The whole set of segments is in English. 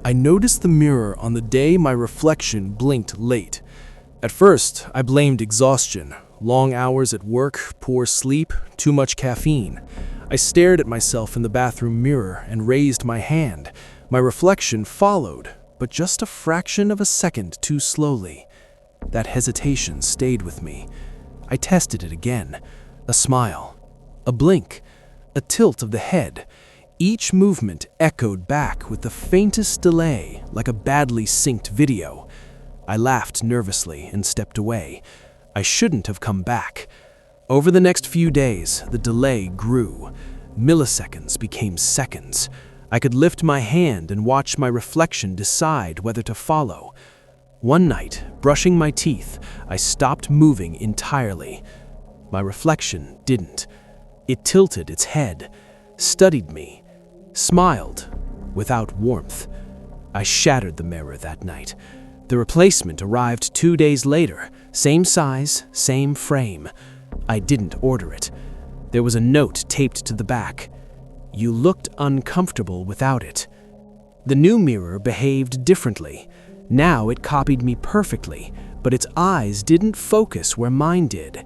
I noticed the mirror on the day my reflection blinked late. At first, I blamed exhaustion, long hours at work, poor sleep, too much caffeine. I stared at myself in the bathroom mirror and raised my hand. My reflection followed, but just a fraction of a second too slowly. That hesitation stayed with me. I tested it again. A smile, a blink, a tilt of the head. Each movement echoed back with the faintest delay, like a badly synced video. I laughed nervously and stepped away. I shouldn't have come back. Over the next few days, the delay grew. Milliseconds became seconds. I could lift my hand and watch my reflection decide whether to follow. One night, brushing my teeth, I stopped moving entirely. My reflection didn't. It tilted its head, studied me, smiled, without warmth. I shattered the mirror that night. The replacement arrived 2 days later, same size, same frame. I didn't order it. There was a note taped to the back. You looked uncomfortable without it. The new mirror behaved differently. Now it copied me perfectly, but its eyes didn't focus where mine did.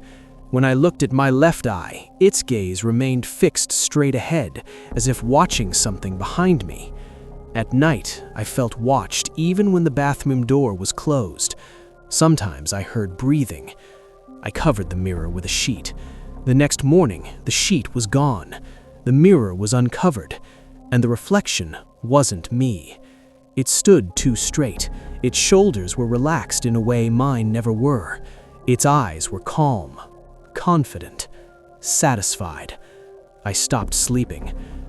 When I looked at my left eye, its gaze remained fixed straight ahead, as if watching something behind me. At night, I felt watched even when the bathroom door was closed. Sometimes I heard breathing. I covered the mirror with a sheet. The next morning, the sheet was gone. The mirror was uncovered, and the reflection wasn't me. It stood too straight. Its shoulders were relaxed in a way mine never were. Its eyes were calm, confident, satisfied. I stopped sleeping.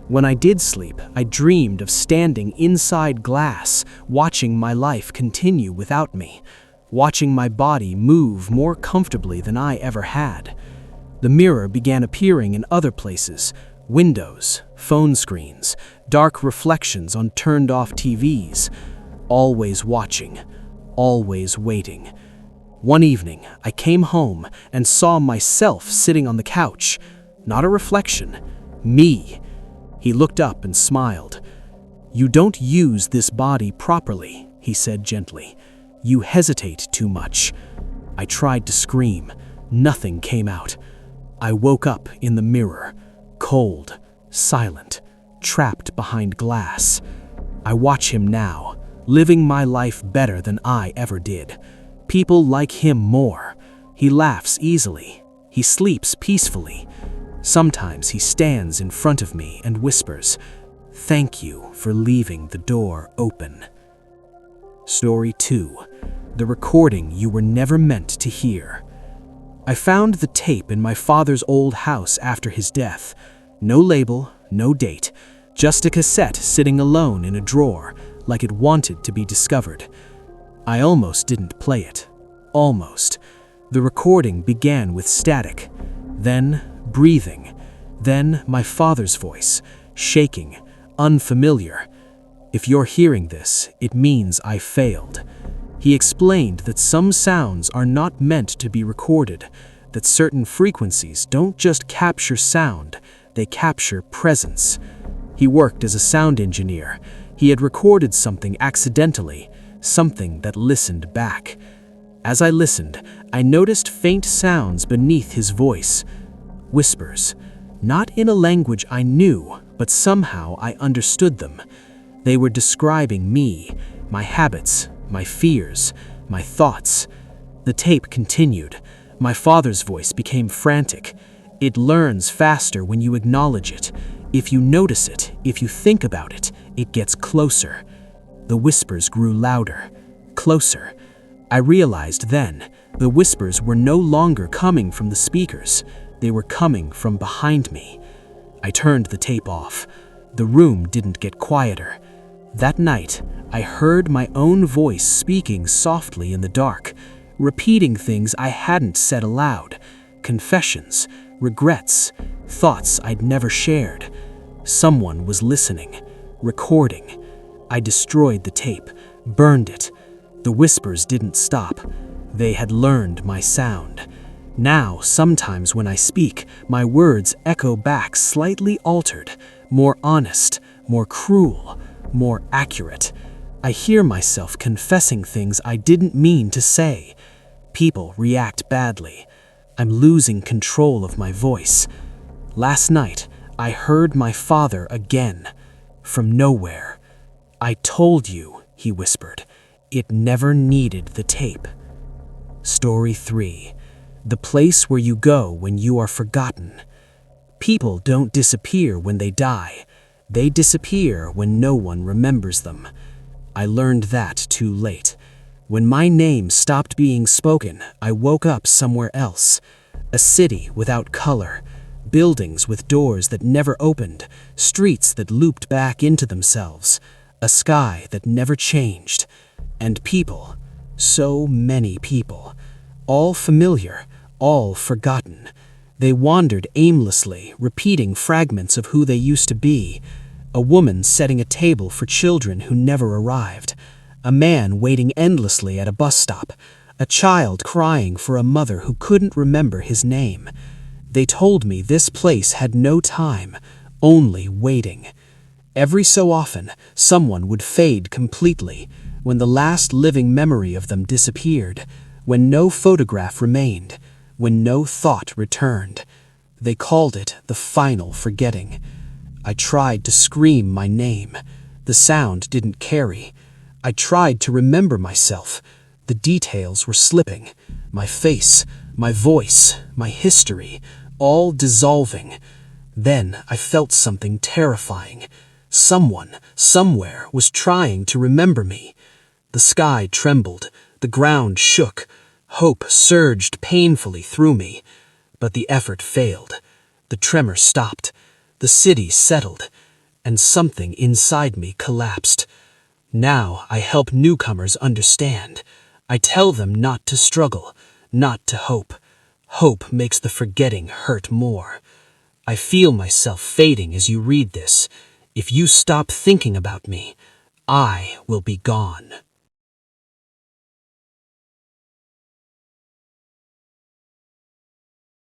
When I did sleep, I dreamed of standing inside glass, watching my life continue without me, watching my body move more comfortably than I ever had. The mirror began appearing in other places: windows, phone screens, dark reflections on turned-off TVs. Always watching, always waiting. One evening, I came home and saw myself sitting on the couch. Not a reflection, me. He looked up and smiled. "You don't use this body properly," he said gently. "You hesitate too much." I tried to scream. Nothing came out. I woke up in the mirror, cold, silent, trapped behind glass. I watch him now, living my life better than I ever did. People like him more. He laughs easily. He sleeps peacefully. Sometimes he stands in front of me and whispers, "Thank you for leaving the door open." Story 2. The recording you were never meant to hear. I found the tape in my father's old house after his death. No label, no date, just a cassette sitting alone in a drawer, like it wanted to be discovered. I almost didn't play it. Almost. The recording began with static, then breathing, then my father's voice, shaking, unfamiliar. "If you're hearing this, it means I failed." He explained that some sounds are not meant to be recorded, that certain frequencies don't just capture sound, they capture presence. He worked as a sound engineer. He had recorded something accidentally, something that listened back. As I listened, I noticed faint sounds beneath his voice. Whispers, not in a language I knew, but somehow I understood them. They were describing me, my habits, my fears, my thoughts. The tape continued. My father's voice became frantic. It learns faster when you acknowledge it. If you notice it, if you think about it, it gets closer. The whispers grew louder, closer. I realized then, the whispers were no longer coming from the speakers. They were coming from behind me. I turned the tape off. The room didn't get quieter. That night, I heard my own voice speaking softly in the dark, repeating things I hadn't said aloud, confessions, regrets, thoughts I'd never shared. Someone was listening, recording. I destroyed the tape, burned it. The whispers didn't stop. They had learned my sound. Now, sometimes when I speak, my words echo back slightly altered, more honest, more cruel, more accurate. I hear myself confessing things I didn't mean to say. People react badly. I'm losing control of my voice. Last night, I heard my father again, from nowhere. "I told you," he whispered. "It never needed the tape." Story 3. The place where you go when you are forgotten. People don't disappear when they die. They disappear when no one remembers them. I learned that too late. When my name stopped being spoken, I woke up somewhere else. A city without color, buildings with doors that never opened, streets that looped back into themselves, a sky that never changed, and people, so many people, all familiar, all forgotten. They wandered aimlessly, repeating fragments of who they used to be. A woman setting a table for children who never arrived. A man waiting endlessly at a bus stop. A child crying for a mother who couldn't remember his name. They told me this place had no time, only waiting. Every so often, someone would fade completely, when the last living memory of them disappeared, when no photograph remained, when no thought returned. They called it the final forgetting. I tried to scream my name. The sound didn't carry. I tried to remember myself. The details were slipping. My face, my voice, my history, all dissolving. Then I felt something terrifying. Someone, somewhere, was trying to remember me. The sky trembled. The ground shook. Hope surged painfully through me. But the effort failed. The tremor stopped. The city settled. And something inside me collapsed. Now I help newcomers understand. I tell them not to struggle, not to hope. Hope makes the forgetting hurt more. I feel myself fading as you read this. If you stop thinking about me, I will be gone.